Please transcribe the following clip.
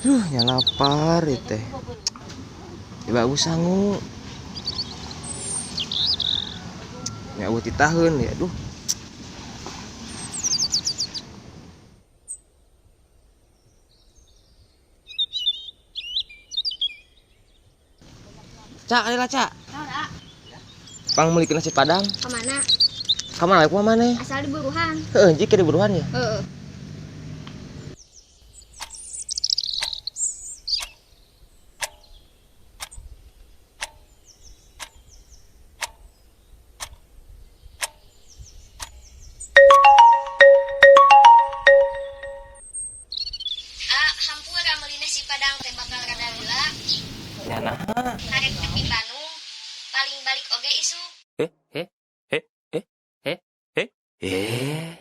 Ya lapar itu. Tiba sangu. Ya uti tahun ya, aduh. Cak, adalah Cak. Pang meuli nasi Padang. Kemana? Kamana aku mana? Asal di Buruhan. Heeh, jika di buruhan ya. Heeh. Hampura meuli nasi Padang teh bakal rada heula. Ya nah. Karek tepi Bandung. Paling balik oge isu. Eh, eh, eh, eh, eh, eh.